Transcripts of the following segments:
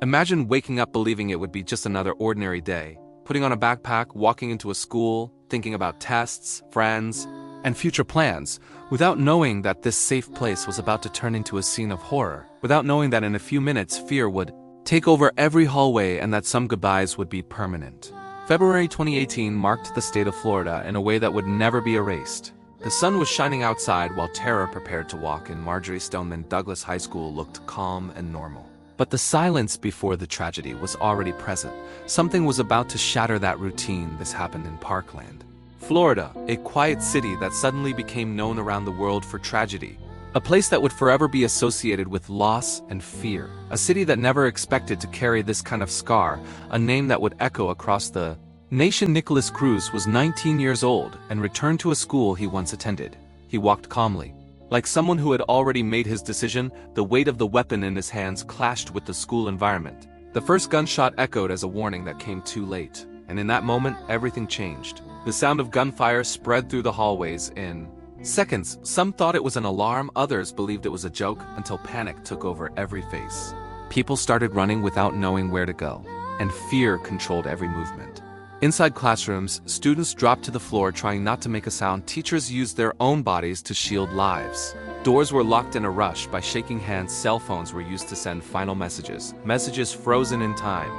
Imagine waking up believing it would be just another ordinary day, putting on a backpack, walking into a school, thinking about tests, friends, and future plans, without knowing that this safe place was about to turn into a scene of horror, without knowing that in a few minutes fear would take over every hallway and that some goodbyes would be permanent. February 2018 marked the state of Florida in a way that would never be erased. The sun was shining outside while terror prepared to walk in Marjorie Stoneman Douglas High School looked calm and normal. But the silence before the tragedy was already present. Something was about to shatter that routine. This happened in Parkland, Florida, a quiet city that suddenly became known around the world for tragedy. A place that would forever be associated with loss and fear. A city that never expected to carry this kind of scar, a name that would echo across the nation. Nicholas Cruz was 19 years old and returned to a school he once attended. He walked calmly. Like someone who had already made his decision, the weight of the weapon in his hands clashed with the school environment. The first gunshot echoed as a warning that came too late, and in that moment, everything changed. The sound of gunfire spread through the hallways in seconds. Some thought it was an alarm, others believed it was a joke, until panic took over every face. People started running without knowing where to go, and fear controlled every movement. Inside classrooms, students dropped to the floor trying not to make a sound. Teachers used their own bodies to shield lives. Doors were locked in a rush. By shaking hands, cell phones were used to send final messages. Messages frozen in time.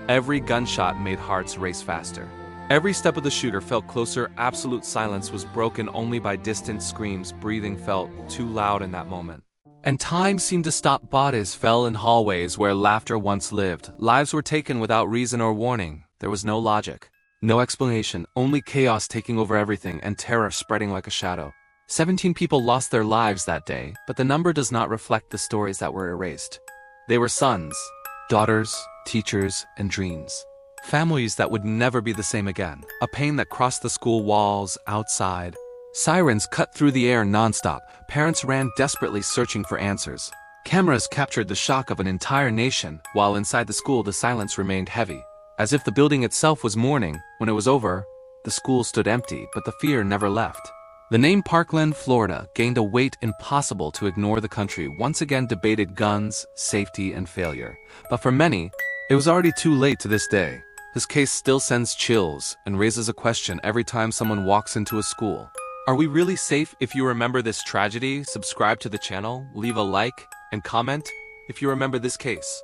Every gunshot made hearts race faster. Every step of the shooter felt closer. Absolute silence was broken only by distant screams. Breathing felt too loud in that moment. And time seemed to stop. Bodies fell in hallways where laughter once lived. Lives were taken without reason or warning. There was no logic. No explanation, only chaos taking over everything and terror spreading like a shadow. 17 people lost their lives that day, but the number does not reflect the stories that were erased. They were sons, daughters, teachers, and dreams. Families that would never be the same again. A pain that crossed the school walls, outside. Sirens cut through the air nonstop. Parents ran desperately searching for answers. Cameras captured the shock of an entire nation, while inside the school the silence remained heavy. As if the building itself was mourning. When it was over, the school stood empty, but the fear never left. The name Parkland, Florida, gained a weight impossible to ignore. The country once again debated guns, safety, and failure. But for many, it was already too late. To this day, this case still sends chills and raises a question every time someone walks into a school. Are we really safe? If you remember this tragedy, subscribe to the channel, leave a like, and comment if you remember this case.